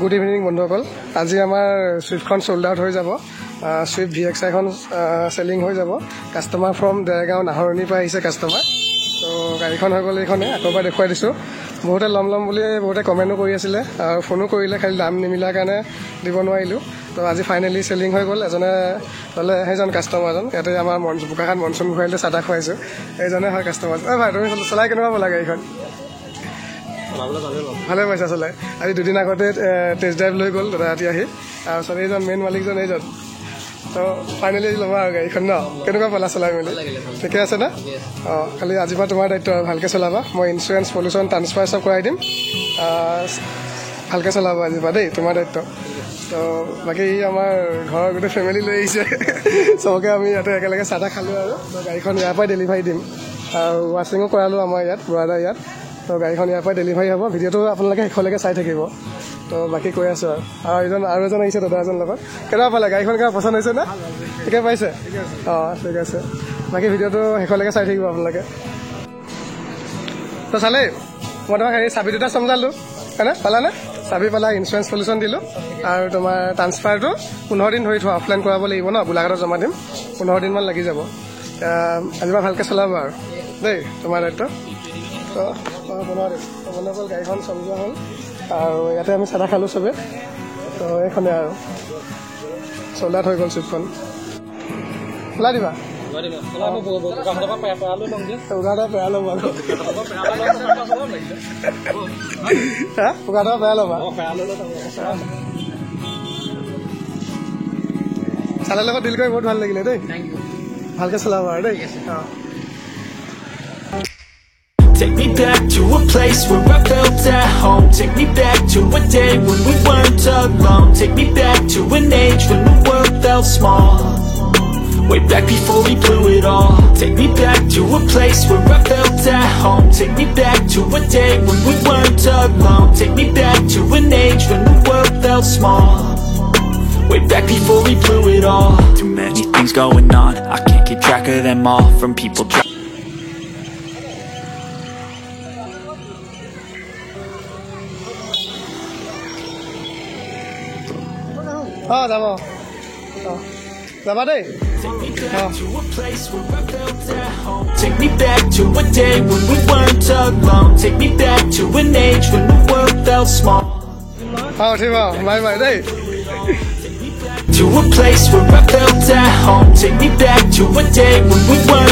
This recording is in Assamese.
গুড ইভিনিং বন্ধুসকল আজি আমাৰ সুইফটখন সোল্ড আউট হৈ যাব সুইফট VXI খন সেলিং হৈ যাব কাস্টমাৰ ফ্ৰম দেৰগাঁও নাহৰণিৰ পৰা আহিছে কাস্টমাৰ তো গাড়ীখন হৈ গ'ল এইখনে আকৌবাৰ দেখুৱাই দিছোঁ বহুতে ল'ম বুলি বহুতে কমেণ্টো কৰি আছিলে আৰু ফোনো কৰিলে খালি দাম নিমিলাৰ কাৰণে দিব নোৱাৰিলোঁ তো আজি ফাইনেলি সেলিং হৈ গ'ল এজনে ল'লে সেইজন কাষ্টমাৰজন ইয়াতে আমাৰ বোকাখাট মনচুন ঘূৰাইলৈ চাহ তাহ খুৱাইছোঁ এইজনে হয় কাষ্টমাৰ ভাই তুমি চলাই কেনেকুৱা পালা গাড়ীখন ভালে পাইছা চলাই আজি দুদিন আগতে টেষ্ট ড্ৰাইভ লৈ গ'ল দাদা ৰাতি আহি তাৰপিছত এইজন মেইন মালিকজন এইজন তো ফাইনেলি ল'বা আৰু গাড়ীখন ন কেনেকুৱা পালা চলাই মেলি ঠিকে আছে না অঁ খালি আজিৰ পৰা তোমাৰ দায়িত্ব ভালকৈ চলাবা মই ইঞ্চুৰেঞ্চ পলিউশ্যন ট্ৰান্সফাৰ চব কৰাই দিম ভালকৈ চলাবা আজিৰ পৰা দেই তোমাৰ দায়িত্ব তো বাকী আমাৰ ঘৰৰ গোটেই ফেমিলি লৈ আহিছে চবকে আমি ইয়াতে একেলগে চাহ তাহ খালোঁ আৰু তো গাড়ীখন ইয়াৰ পৰাই ডেলিভাৰী দিম আৰু ৱাশ্বিঙো কৰালোঁ আমাৰ ইয়াত বুঢ়াদা ইয়াত তো গাড়ীখন ইয়াৰ পৰা ডেলিভাৰী হ'ব ভিডিঅ'টো আপোনালোকে শেষলৈকে চাই থাকিব তো বাকী কৈ আছোঁ আৰু এজন আহিছে দাদা এজন লগত কেনেকুৱা পালে গাড়ীখন কেনেকুৱা পচন্দ হৈছে না ঠিকে পাইছে অঁ ঠিক আছে বাকী ভিডিঅ'টো শেষলৈকে চাই থাকিব আপোনালোকে তো চালেই মই তোমাক হেৰি চাবি দুটা চমজালোঁ হয়নে পালানে চাবি পালা ইঞ্চুৰেঞ্চ পলিউশ্যন দিলোঁ আৰু তোমাৰ ট্ৰান্সফাৰটো 15 দিন ধৰি থোৱা অফলাইন কৰাব লাগিব ন গোলাঘাটত জমা দিম 15 দিনমান লাগি যাব আজিৰ পৰা ভালকৈ চলাব আৰু দেই তোমাৰ দায়িত্ব তো বন্ধুসকল গাড়ীখন চলোৱা হ'ল আৰু ইয়াতে আমি চাহ খালোঁ চবে তো এইখনে আৰু চলাত হৈ গ'ল চুইফটখন ওলাই দিবা চালৰ লগত ডিল কৰি বহুত ভাল লাগিলে দেই ভালকৈ চলাব আৰু দেই অঁ Take me back to a place where I felt at home. Take me back to a day when we weren't alone. Take me back to an age when the world felt small. Way back before we blew it all. Take me back to a place where I felt at home. Take me back to a day when we weren't alone. Take me back to an age when the world felt small. Way back before we blew it all. Too many things going on, I can't keep track of them all. From people অঁ যাব অঁ যাবা দেই Take me back to a day when we weren't alone. Take me back to an age when the world felt small. অঁ ঠিক বাৰু বাই বাই দেই To a place where I felt at home. Take me back to a day when we weren't